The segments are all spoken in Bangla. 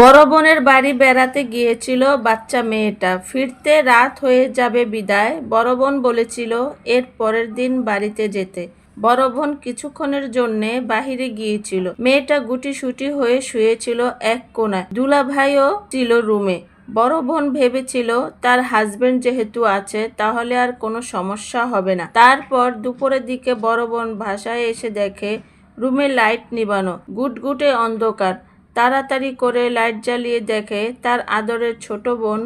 বড় বোনের বাড়ি বেড়াতে গিয়েছিল বাচ্চা মেয়েটা। ফিরতে রাত হয়ে যাবে বিদায় বড় বোন বলেছিল এর পরের দিন বাড়িতে যেতে। বড় বোন কিছুক্ষণের জন্যে বাহিরে গিয়েছিল। মেয়েটা গুটিসুটি হয়ে শুয়েছিল এক কোণায়। দুলাভাইও ছিল রুমে। বড় বোন ভেবেছিল তার হাজবেন্ড যেহেতু আছে তাহলে আর কোনো সমস্যা হবে না। তারপর দুপুরের দিকে বড় বোন বাসায় এসে দেখে রুমে লাইট নিবানো, গুটগুটে অন্ধকার। তাড়াতাড়ি করে লাইট জ্বালিয়ে দেখে তার আদরের ছোট বোন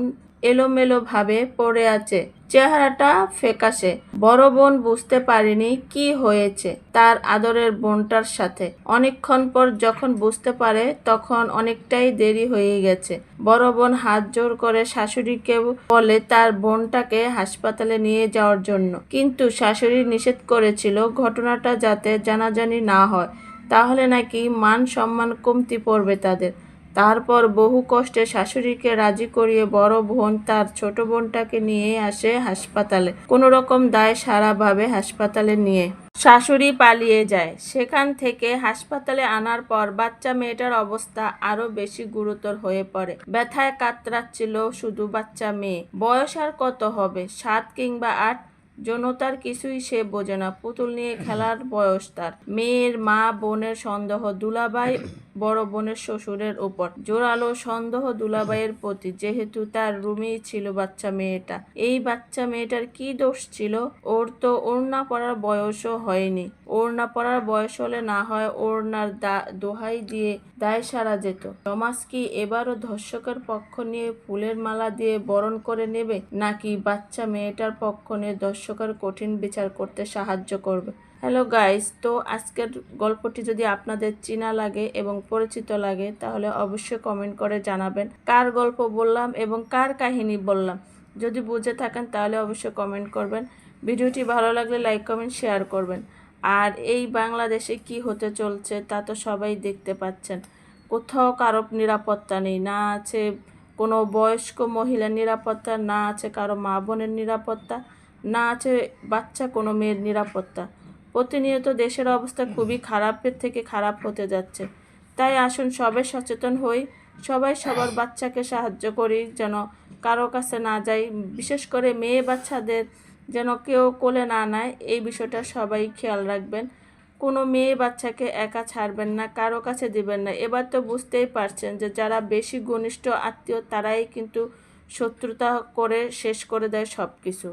এলোমেলো ভাবে পড়ে আছে, চেহারাটা ফ্যাকাশে। বড় বোন বুঝতে পারেনি কি হয়েছে তার আদরের বোনটার সাথে। অনেকক্ষণ পর যখন বুঝতে পারে তখন অনেকটাই দেরি হয়ে গেছে। বড় বোন হাত জোর করে শাশুড়িকে বলে তার বোনটাকে হাসপাতালে নিয়ে যাওয়ার জন্য, কিন্তু শাশুড়ি নিষেধ করেছিল ঘটনাটা যাতে জানাজানি না হয়, তাহলে নাকি মান সম্মান কমতি পড়বে তাদের। তারপর বহু কষ্টে শাশুড়িকে রাজি করিয়ে বড় বোন তার ছোট বোনটাকে নিয়ে আসে হাসপাতালে। কোনো রকম দায় সারাভাবে হাসপাতালে নিয়ে শাশুড়ি পালিয়ে যায়। সেখান থেকে হাসপাতালে আনার পর বাচ্চা মেয়েটার অবস্থা আরো বেশি গুরুতর হয়ে পড়ে। ব্যথায় কাতরাচ্ছিল শুধু বাচ্চা মেয়ে। বয়স আর কত হবে, 7 কিংবা 8? যৌনতার কিছুই সে বোঝে না। পুতুল নিয়ে খেলার বয়স তার। মেয়ের মা বোনের সন্দেহ দুলাভাই বড় বোনের শ্বশুরের উপর। জোরালো সন্দেহ দুলাভাইয়ের প্রতি, যেহেতু তার রুমেই ছিল বাচ্চা মেয়েটা। এই বাচ্চা মেয়েটার কি দোষ ছিল? ওর তো ওড়না পরার বয়সও হয়নি। ওড়না পরার বয়স হলে না হয় ওড়নার দোহাই দিয়ে দায় সারা যেত। সমাজ কি এবারও ধর্ষকের পক্ষ নিয়ে ফুলের মালা দিয়ে বরণ করে নেবে, নাকি বাচ্চা মেয়েটার পক্ষ নিয়ে ধর্ষকের কঠিন বিচার করতে সাহায্য করবে? হ্যালো গাইস, তো আজকের গল্পটি যদি আপনাদের চেনা লাগে এবং পরিচিত লাগে তাহলে অবশ্যই কমেন্ট করে জানাবেন কার গল্প বললাম এবং কার কাহিনী বললাম। যদি বুঝে থাকেন তাহলে অবশ্যই কমেন্ট করবেন। ভিডিওটি ভালো লাগলে লাইক কমেন্ট শেয়ার করবেন। আর এই বাংলাদেশে কি হতে চলছে তা তো সবাই দেখতে পাচ্ছেন। কোথাও কারো নিরাপত্তা নেই, না আছে কোনো বয়স্ক মহিলার নিরাপত্তা, না আছে কারো মা বোনের নিরাপত্তা, না আছে বাচ্চা কোনো মেয়ের নিরাপত্তা। প্রতিনিয়ত দেশের অবস্থা খুবই খারাপের থেকে খারাপ হতে যাচ্ছে। তাই আসুন সবাই সচেতন হই, সবাই সবার বাচ্চাকে সাহায্য করি যেন কারো কাছে না যাই। বিশেষ করে মেয়ে বাচ্চাদের যেন কেউ কোলে না নেয়, এই বিষয়টা সবাই খেয়াল রাখবেন। কোনো মেয়ে বাচ্চাকে একা ছাড়বেন না, কারো কাছে দিবেন না। এবার তো বুঝতেই পারছেন যে যারা বেশি ঘনিষ্ঠ আত্মীয় তারাই কিন্তু শত্রুতা করে শেষ করে দেয় সব কিছু।